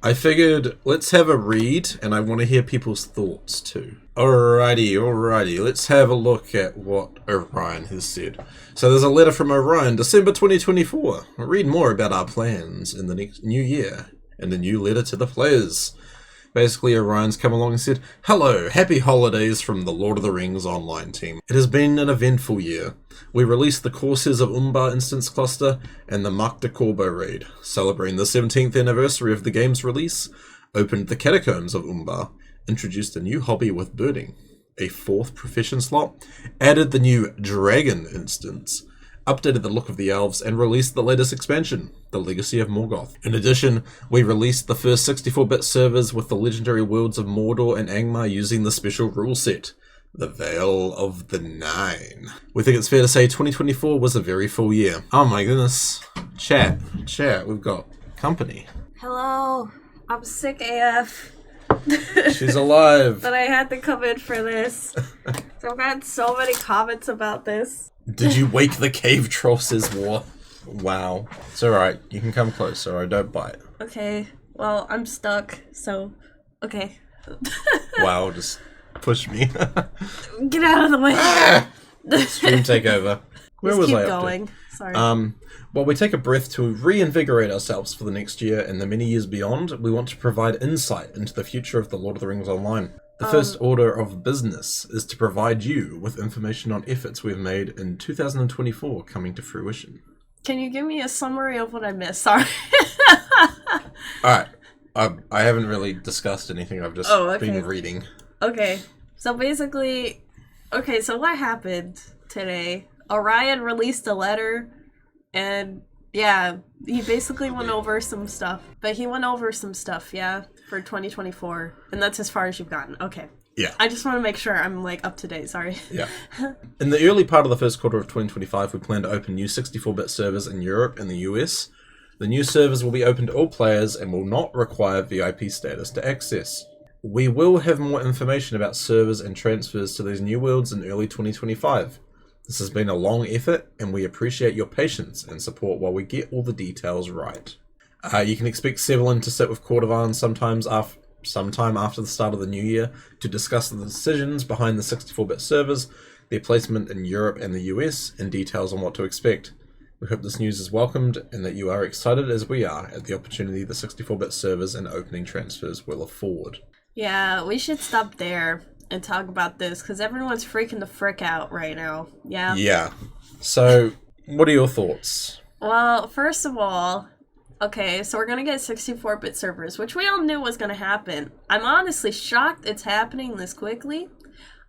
I figured let's have a read, and I want to hear people's thoughts too. Alrighty, let's have a look at what Orion has said. So there's a letter from Orion, December 2024. I'll read more about our plans in the next new year, and a new letter to the players. Basically, Orion's come along and said, "Hello, happy holidays from the Lord of the Rings online team. It has been an eventful year. We released the Courses of Umbar Instance Cluster and the Makta Corbo raid, celebrating the 17th anniversary of the game's release, opened the Catacombs of Umbar, introduced a new hobby with birding, a 4th profession slot, added the new Dragon Instance, updated the look of the elves, and released the latest expansion, The Legacy of Morgoth. In addition, we released the first 64-bit servers with the legendary worlds of Mordor and Angmar using the special rule set, the Veil of the Nine. We think it's fair to say 2024 was a very full year." Oh my goodness. Chat, we've got company. Hello, I'm sick AF. She's alive. But I had to come in for this. So I've had so many comments about this. Did you wake the cave troll, says War. Wow. It's alright, you can come closer, I don't bite. Okay, well, I'm stuck, so, okay. Wow, just push me. Get out of the way. Stream takeover. Where Just was keep I going. up to? Sorry. While we take a breath to reinvigorate ourselves for the next year and the many years beyond, we want to provide insight into the future of the Lord of the Rings Online. The first order of business is to provide you with information on efforts we've made in 2024 coming to fruition. Can you give me a summary of what I missed? Sorry. Alright. I haven't really discussed anything, I've just been reading. Okay. So basically, so what happened today? Orion released a letter, and yeah, he basically went over some stuff. But he went over some stuff, for 2024. And that's as far as you've gotten. Okay. Yeah. I just want to make sure I'm, up to date, sorry. Yeah. In the early part of the first quarter of 2025, we plan to open new 64-bit servers in Europe and the US. The new servers will be open to all players and will not require VIP status to access. We will have more information about servers and transfers to these new worlds in early 2025. This has been a long effort, and we appreciate your patience and support while we get all the details right. You can expect Sevelin to sit with Cordovan sometime after the start of the new year to discuss the decisions behind the 64-bit servers, their placement in Europe and the US, and details on what to expect. We hope this news is welcomed and that you are excited as we are at the opportunity the 64-bit servers and opening transfers will afford. Yeah, we should stop there and talk about this, because everyone's freaking the frick out right now. Yeah? Yeah. So, what are your thoughts? Well, first of all, okay, so we're going to get 64-bit servers, which we all knew was going to happen. I'm honestly shocked it's happening this quickly.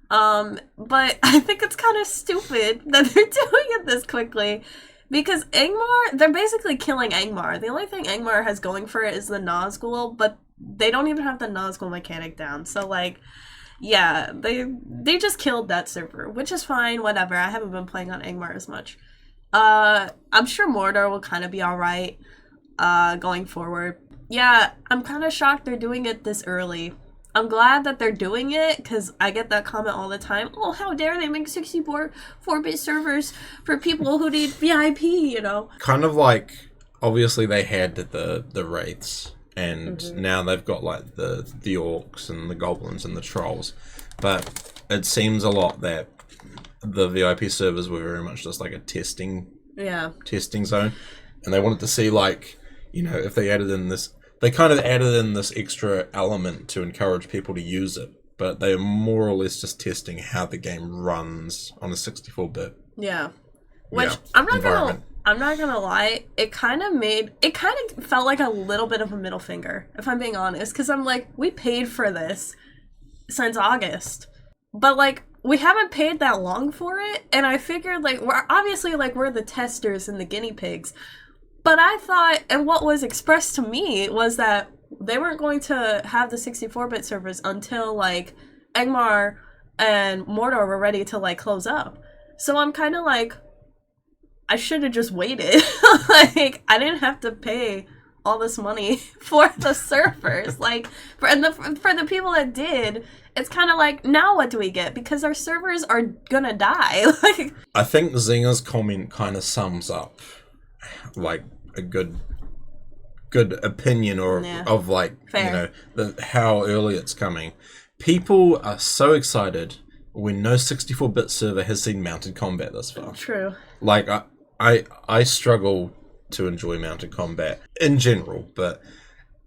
But I think it's kind of stupid that they're doing it this quickly. Because Angmar, they're basically killing Angmar. The only thing Angmar has going for it is the Nazgul, but they don't even have the Nazgul mechanic down. So, yeah, they just killed that server, which is fine, whatever. I haven't been playing on Angmar as much. I'm sure Mordor will kind of be alright, going forward. Yeah, I'm kind of shocked they're doing it this early. I'm glad that they're doing it, because I get that comment all the time. Oh, how dare they make 64-bit servers for people who need VIP, Kind of obviously they had the wraiths, and now they've got the orcs and the goblins and the trolls. But it seems a lot that the VIP servers were very much just a testing zone. And they wanted to see if they added in this, they kind of added in this extra element to encourage people to use it, but they're more or less just testing how the game runs on a 64-bit. Yeah. Which, I'm not gonna lie, it kind of felt like a little bit of a middle finger, if I'm being honest, because I'm we paid for this since August, but we haven't paid that long for it, and I figured we're obviously we're the testers and the guinea pigs. But I thought, and what was expressed to me was that they weren't going to have the 64-bit servers until, Angmar and Mordor were ready to, close up. So I'm kind of I should have just waited. I didn't have to pay all this money for the servers. For the people that did, it's kind of now what do we get? Because our servers are gonna die. I think Zinger's comment kind of sums up, a good good opinion or of like, Fair. how early it's coming. People are so excited when no 64-bit server has seen mounted combat this far. True. Like, I struggle to enjoy mounted combat in general, but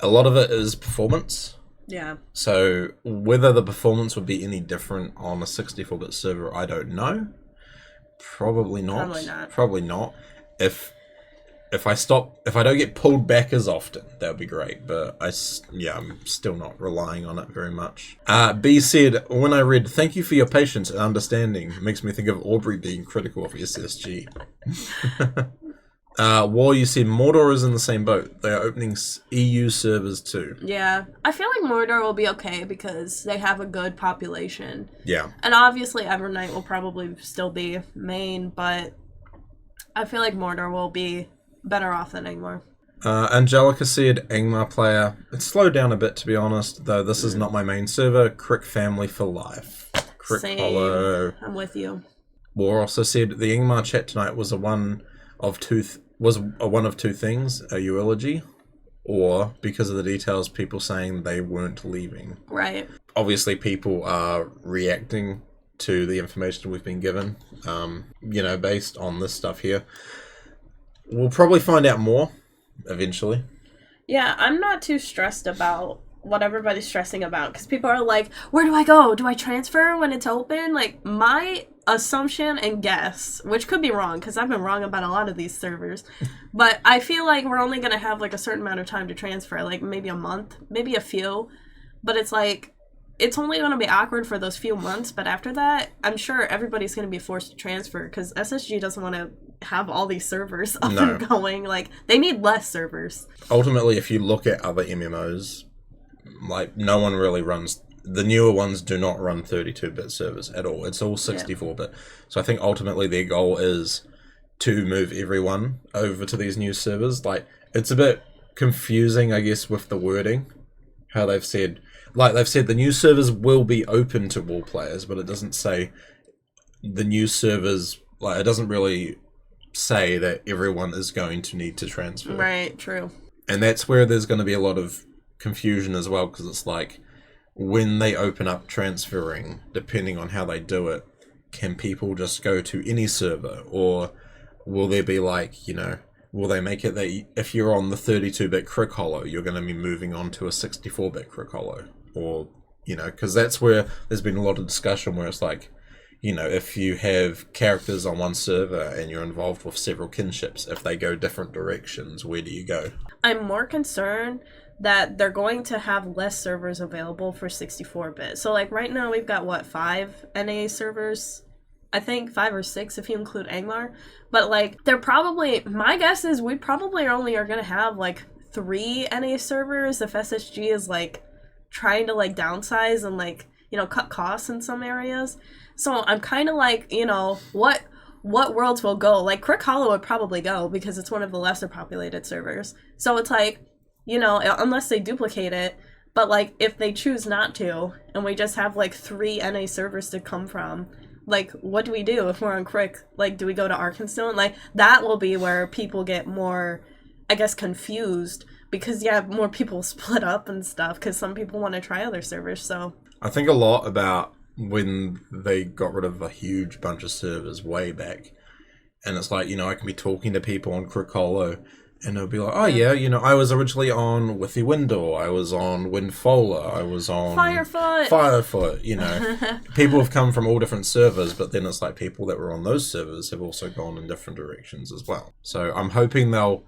a lot of it is performance. Yeah. So whether the performance would be any different on a 64-bit server, I don't know. Probably not. Probably not. If I don't get pulled back as often, that would be great. But I'm still not relying on it very much. B said, when I read, "Thank you for your patience and understanding," makes me think of Aubrey being critical of SSG. While you said Mordor is in the same boat. They are opening EU servers too. Yeah. I feel like Mordor will be okay because they have a good population. Yeah. And obviously Evernight will probably still be main, but I feel like Mordor will be better off than Angmar. Angelica said, Angmar player. It slowed down a bit, to be honest, though this is not my main server. Crick family for life. Crick Same. Hollow. I'm with you. War also said, the Angmar chat tonight was a one of two things, a eulogy, or because of the details, people saying they weren't leaving. Right. Obviously, people are reacting to the information we've been given, based on this stuff here. We'll probably find out more eventually. Yeah, I'm not too stressed about what everybody's stressing about, because people are like, where do I go? Do I transfer when it's open? Like, my assumption and guess, which could be wrong, because I've been wrong about a lot of these servers, but I feel like we're only going to have, like, a certain amount of time to transfer, like, maybe a month, maybe a few, but it's like, it's only going to be awkward for those few months, but after that, I'm sure everybody's going to be forced to transfer, because SSG doesn't want to have all these servers up and going. Like, they need less servers. Ultimately, if you look at other MMOs, like, no one really runs... The newer ones do not run 32-bit servers at all. It's all 64-bit. So I think ultimately their goal is to move everyone over to these new servers. Like, it's a bit confusing, I guess, with the wording. How they've said the new servers will be open to all players, but it doesn't say the new servers... Like, it doesn't really say that everyone is going to need to transfer. Right, true. And that's where there's going to be a lot of confusion as well, because it's like, when they open up transferring, depending on how they do it, can people just go to any server? Or will there be like, will they make it that if you're on the 32-bit Crick Hollow, you're going to be moving on to a 64-bit Crick Hollow? Or, because that's where there's been a lot of discussion where it's like, if you have characters on one server and you're involved with several kinships, if they go different directions, where do you go? I'm more concerned that they're going to have less servers available for 64-bit. So, like, right now we've got, 5 NA servers? I think 5 or 6 if you include Angmar. But, like, they're probably... My guess is we probably only are going to have, 3 NA servers if SSG is, trying to, downsize and, cut costs in some areas. So I'm kind of like, what worlds will go? Like, Crick Hollow would probably go because it's one of the lesser populated servers. So it's like, unless they duplicate it, but, if they choose not to, and we just have, 3 NA servers to come from, what do we do if we're on Crick? Do we go to Arkenstone? That will be where people get more, I guess, confused, because, more people split up and stuff, because some people want to try other servers, so... I think a lot about when they got rid of a huge bunch of servers way back, and it's like, I can be talking to people on Crick Hollow, and they'll be like, oh yeah, I was originally on Withy Window, I was on Windfola, I was on Firefoot, People have come from all different servers, but then it's like people that were on those servers have also gone in different directions as well. So I'm hoping they'll...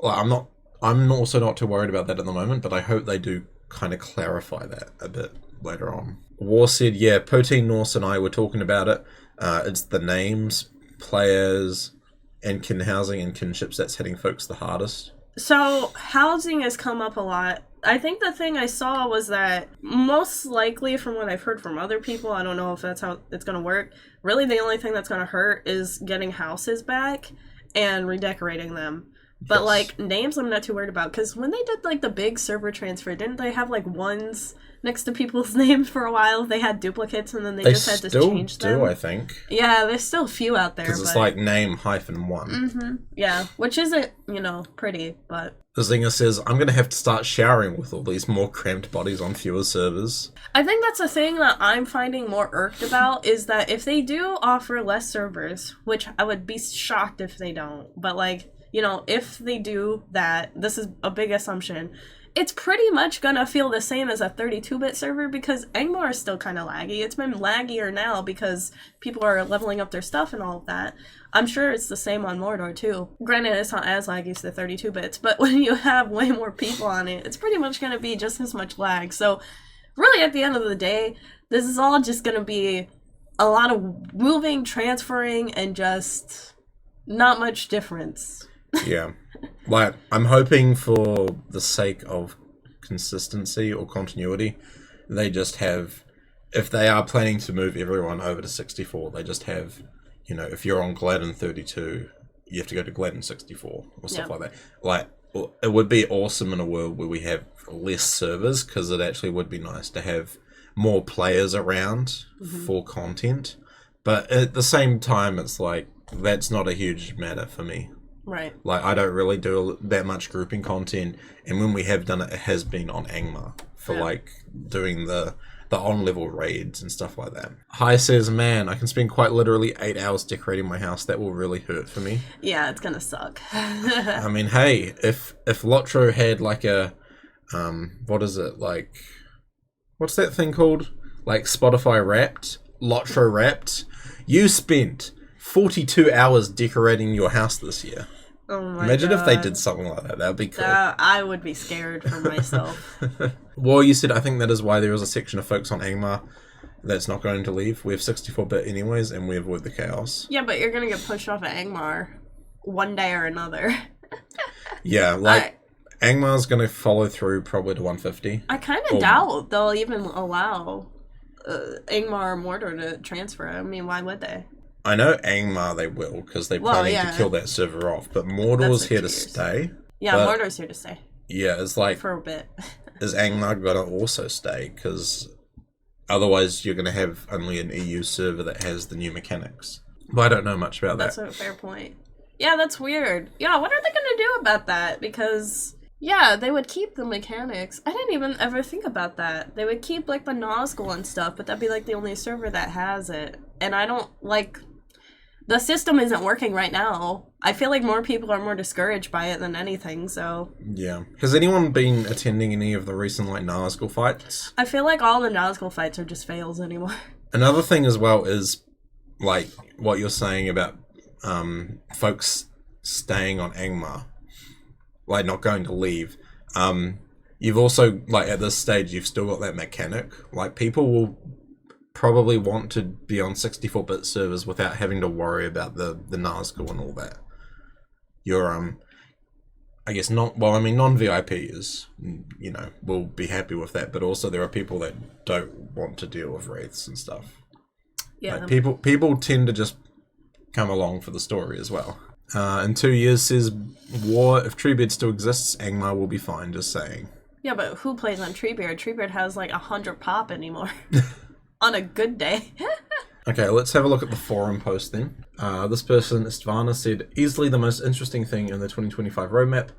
I'm also not too worried about that at the moment, but I hope they do kind of clarify that a bit later on. War said, Poteen Norse and I were talking about it. It's the names, players... and kin housing and kinships that's hitting folks the hardest. So, housing has come up a lot. I think the thing I saw was that most likely, from what I've heard from other people, I don't know if that's how it's going to work, really the only thing that's going to hurt is getting houses back and redecorating them. But, names I'm not too worried about, because when they did, the big server transfer, didn't they have, ones next to people's names for a while? They had duplicates, and then they just had to change them. They still do, I think. Yeah, there's still a few out there. Because it's name -1. Mm-hmm. Yeah, which isn't, pretty, but... Zinger says, I'm going to have to start showering with all these more cramped bodies on fewer servers. I think that's the thing that I'm finding more irked about, is that if they do offer less servers, which I would be shocked if they don't, but like, you know, if they do that, this is a big assumption, it's pretty much gonna feel the same as a 32-bit server, because Angmar is still kind of laggy. It's been laggier now because people are leveling up their stuff and all of that. I'm sure it's the same on Mordor too. Granted, it's not as laggy as the 32-bits, but when you have way more people on it, it's pretty much gonna be just as much lag. So really, at the end of the day, this is all just gonna be a lot of moving, transferring, and just not much difference. Yeah. Like, I'm hoping for the sake of consistency or continuity, they just have, if they are planning to move everyone over to 64, they just have, you know, if you're on Gladden 32, you have to go to Gladden 64 or stuff like that. Like, it would be awesome in a world where we have less servers, because it actually would be nice to have more players around for content. But at the same time, it's like, that's not a huge matter for me. Right. Like, I don't really do that much grouping content, and when we have done it, it has been on Angmar for like doing the on-level raids and stuff like that. Hi says, man, I can spend quite literally 8 hours decorating my house. That will really hurt for me. Yeah, it's gonna suck. I mean, hey, if LOTRO had like a, what is it, like, what's that thing called? Like Spotify Wrapped? LOTRO Wrapped? You spent 42 hours decorating your house this year. Oh my Imagine God. if they did something like that. That would be cool. I would be scared for myself. Well, you said, I think that is why there is a section of folks on Angmar that's not going to leave. We have 64-bit anyways, and we avoid the chaos. Yeah, but you're gonna get pushed off of Angmar one day or another. Yeah, like, Angmar's going to follow through probably to 150. I kind of doubt they'll even allow Angmar or Mordor to transfer. I mean, why would they? I know Angmar they will, because they're planning to kill that server off, but Mordor's here to stay. Yeah, Mordor's here to stay. Yeah, it's like, for a bit. Is Angmar going to also stay? Because otherwise you're going to have only an EU server that has the new mechanics. But I don't know much about that. That's a fair point. Yeah, that's weird. Yeah, what are they going to do about that? Because, yeah, they would keep the mechanics. I didn't even ever think about that. They would keep, like, the Nazgul and stuff, but that'd be, like, the only server that has it. And I don't, like... The system isn't working right now. I feel like more people are more discouraged by it than anything, so... Yeah. Has anyone been attending any of the recent, like, Nazgul fights? I feel like all the Nazgul fights are just fails anymore. Another thing as well is, like, what you're saying about folks staying on Angmar. Like, not going to leave. You've also, like, at this stage, you've still got that mechanic. Like, people will probably want to be on 64-bit servers without having to worry about the Nazgul and all that. You're, I guess non-VIPers, you know, will be happy with that, but also there are people that don't want to deal with wraiths and stuff. Yeah. Like, people tend to just come along for the story as well. In 2 years, says War, if Treebeard still exists, Angmar will be fine, just saying. Yeah, but who plays on Treebeard? Treebeard has like 100 pop anymore. On a good day. Okay, let's have a look at the forum post then. This person, Istvana, said, easily the most interesting thing in the 2025 roadmap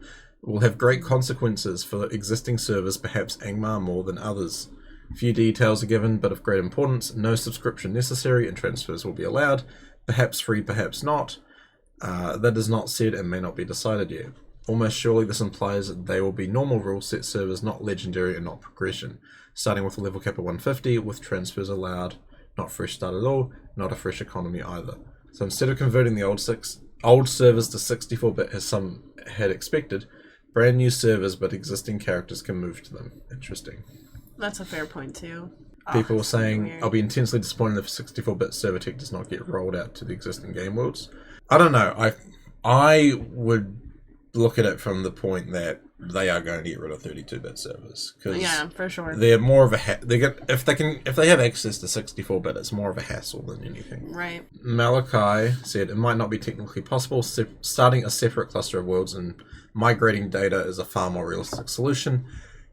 will have great consequences for existing servers, perhaps Angmar more than others. Few details are given, but of great importance. No subscription necessary and transfers will be allowed. Perhaps free, perhaps not. That is not said and may not be decided yet. Almost surely this implies that they will be normal rule set servers, not legendary and not progression. Starting with a level cap of 150, with transfers allowed, not fresh start at all, not a fresh economy either. So instead of converting the old servers to 64-bit as some had expected, brand new servers but existing characters can move to them. Interesting. That's a fair point too. People were saying, I'll be intensely disappointed if 64-bit server tech does not get rolled out to the existing game worlds. I don't know. I would look at it from the point that they are going to get rid of 32-bit servers. Yeah, for sure. They're more of a if they have access to 64-bit, it's more of a hassle than anything. Right. Malachi said it might not be technically possible. Starting a separate cluster of worlds and migrating data is a far more realistic solution.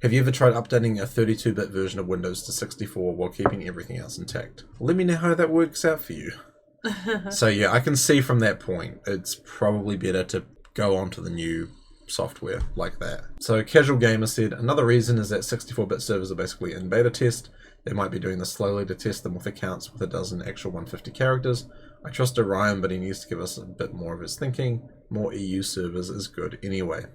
Have you ever tried updating a 32-bit version of Windows to 64 while keeping everything else intact? Let me know how that works out for you. So yeah, I can see from that point, it's probably better to go on to the new software like that. So Casual Gamer said, another reason is that 64-bit servers are basically in beta test. They might be doing this slowly to test them with accounts with a dozen actual 150 characters. I trust Orion, but he needs to give us a bit more of his thinking. More EU servers is good anyway.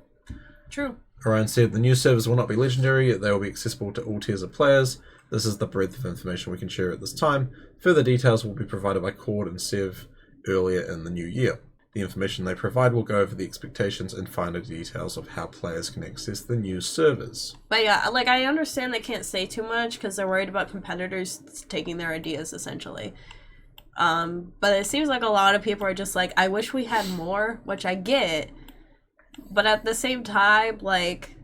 True. Orion said, the new servers will not be legendary. They will be accessible to all tiers of players. This is the breadth of information we can share at this time. Further details will be provided by Cord and Sev earlier in the new year. The information they provide will go over the expectations and finer details of how players can access the new servers. But yeah, like, I understand they can't say too much because they're worried about competitors taking their ideas, essentially. But it seems like a lot of people are just like, I wish we had more, which I get. But at the same time, like,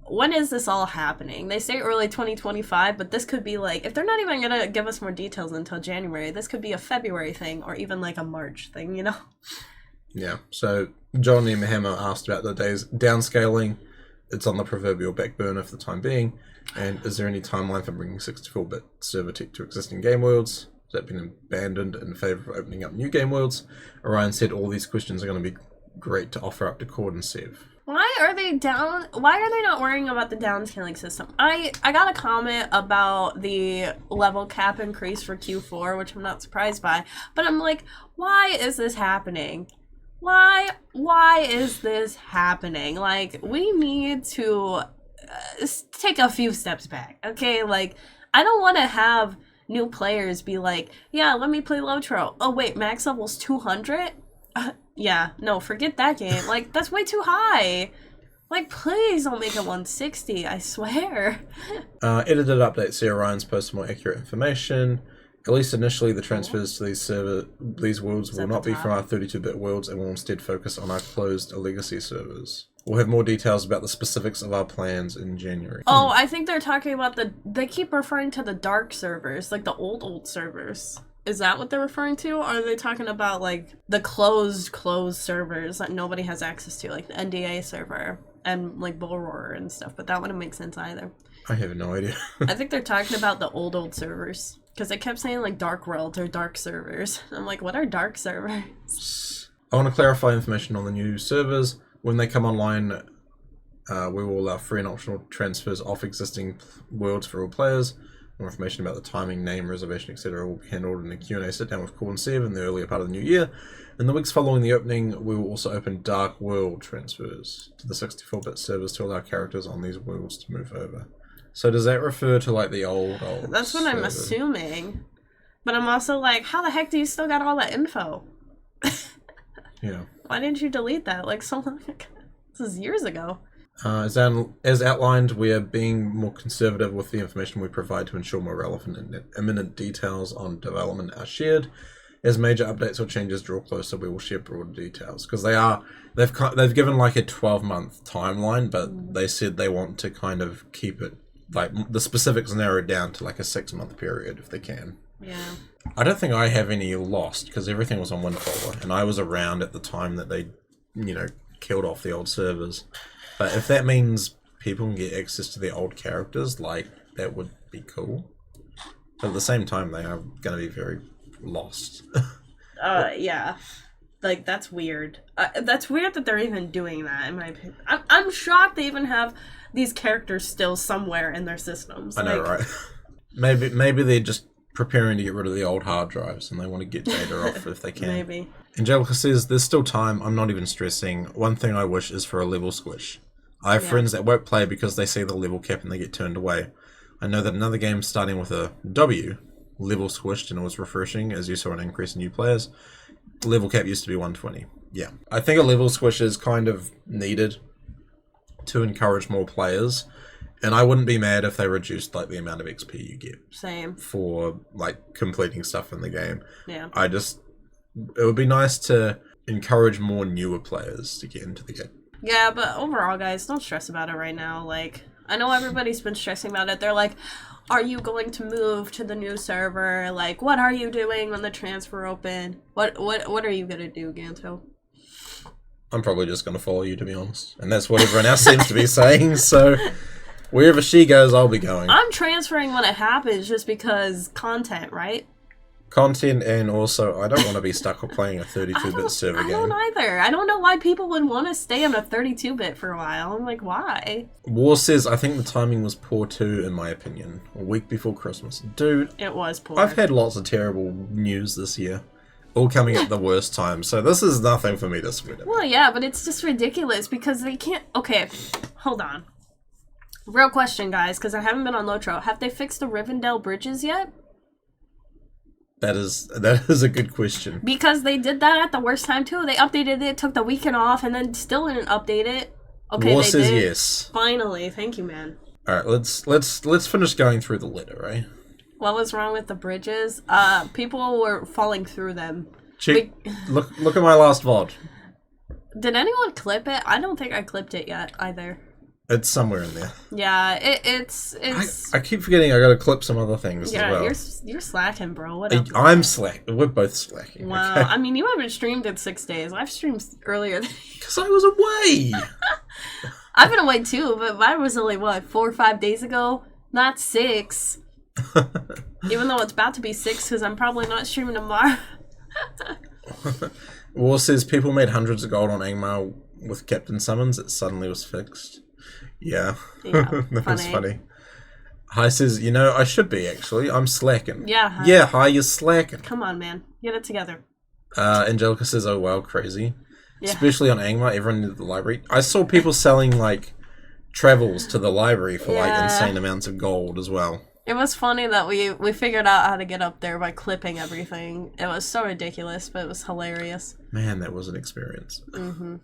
when is this all happening? They say early 2025, but this could be like, if they're not even going to give us more details until January, this could be a February thing or even like a March thing, you know? Yeah, so John M. Hammer asked about the days downscaling. It's on the proverbial back burner for the time being. And is there any timeline for bringing 64-bit server tech to existing game worlds? Has that been abandoned in favour of opening up new game worlds? Orion said all these questions are going to be great to offer up to Cord and Sev. Why are they not worrying about the downscaling system? I got a comment about the level cap increase for Q4, which I'm not surprised by, but I'm like, why is this happening? Why is this happening? Like, we need to take a few steps back, okay? Like, I don't want to have new players be like, yeah, let me play LOTRO. Oh wait, max level's 200? Yeah, no, forget that game. Like, that's way too high. Like, please don't make it 160, I swear. Edited updates see Orion's post more accurate information. At least initially, the transfers to these worlds will not be from our 32-bit worlds and will instead focus on our closed legacy servers. We'll have more details about the specifics of our plans in January. Oh, I think they're talking about they keep referring to the dark servers, like the old servers. Is that what they're referring to? Or are they talking about, like, the closed servers that nobody has access to, like the NDA server and, like, Bull Roarer and stuff? But that wouldn't make sense either. I have no idea. I think they're talking about the old servers. Because they kept saying, like, dark worlds or dark servers. I'm like, what are dark servers? I want to clarify information on the new servers. When they come online, we will allow free and optional transfers off existing worlds for all players. More information about the timing, name, reservation, etc. will be handled in a Q&A sit-down with Cord and Sev in the earlier part of the new year. In the weeks following the opening, we will also open Dark World transfers to the 64-bit servers to allow characters on these worlds to move over. So does that refer to, like, the old That's what I'm assuming. But I'm also like, how the heck do you still got all that info? Yeah. Why didn't you delete that, like, so long ago? This is years ago. As outlined, we are being more conservative with the information we provide to ensure more relevant and imminent details on development are shared. As major updates or changes draw closer, we will share broader details. Because they've given like a 12-month timeline, but they said they want to kind of keep it, like, the specifics narrowed down to like a 6-month period if they can. Yeah. I don't think I have any lost because everything was on one folder, and I was around at the time that they, killed off the old servers. But if that means people can get access to their old characters, like, that would be cool. But at the same time, they are going to be very lost. Yeah. Like, that's weird. That's weird that they're even doing that, in my opinion. I'm shocked they even have these characters still somewhere in their systems. I know, right? Maybe they're just preparing to get rid of the old hard drives and they want to get data off if they can. Maybe. Angelica says, there's still time, I'm not even stressing. One thing I wish is for a level squish. I have friends that won't play because they see the level cap and they get turned away. I know that another game starting with a W, level squished, and it was refreshing as you saw an increase in new players. Level cap used to be 120. Yeah. I think a level squish is kind of needed to encourage more players. And I wouldn't be mad if they reduced, like, the amount of XP you get. Same. For, like, completing stuff in the game. Yeah. It would be nice to encourage more newer players to get into the game. Yeah, but overall, guys, don't stress about it right now. Like, I know everybody's been stressing about it. They're like, are you going to move to the new server? Like, what are you doing when the transfer open? What are you going to do, Ganto? I'm probably just going to follow you, to be honest. And that's what everyone else seems to be saying, so wherever she goes, I'll be going. I'm transferring when it happens just because content, right? Content, and also, I don't want to be stuck with playing a 32-bit server game. I don't either. I don't know why people would want to stay on a 32-bit for a while. I'm like, why? War says, I think the timing was poor too, in my opinion. A week before Christmas. Dude. It was poor. I've had lots of terrible news this year. All coming at the worst time, so this is nothing for me to sweat about. Well, yeah, but it's just ridiculous because they can't... Okay, hold on. Real question, guys, because I haven't been on LOTRO. Have they fixed the Rivendell bridges yet? That is a good question. Because they did that at the worst time too. They updated it, took the weekend off, and then still didn't update it. Okay, War they says did. yes. Finally, thank you, man. All right, let's finish going through the letter, right? What was wrong with the bridges? People were falling through them. Look at my last VOD. Did anyone clip it? I don't think I clipped it yet either. It's somewhere in there. Yeah, it's. I keep forgetting I gotta clip some other things as well. You're slacking, bro. What up? I'm slacking. We're both slacking. Wow. Okay? I mean, you haven't streamed in 6 days. I've streamed earlier. Because I was away. I've been away too, but mine was only, 4 or 5 days ago? Not 6. Even though it's about to be 6 because I'm probably not streaming tomorrow. War says people made hundreds of gold on Angmar with Captain Summons. It suddenly was fixed. Yeah. That was funny. Hi says, I should be actually. I'm slacking. Yeah, Hi. Yeah, Hi, you're slacking. Come on, man. Get it together. Angelica says, oh wow, crazy. Yeah. Especially on Angmar, everyone needed the library. I saw people selling, travels to the library for, insane amounts of gold as well. It was funny that we figured out how to get up there by clipping everything. It was so ridiculous, but it was hilarious. Man, that was an experience. Mm-hmm.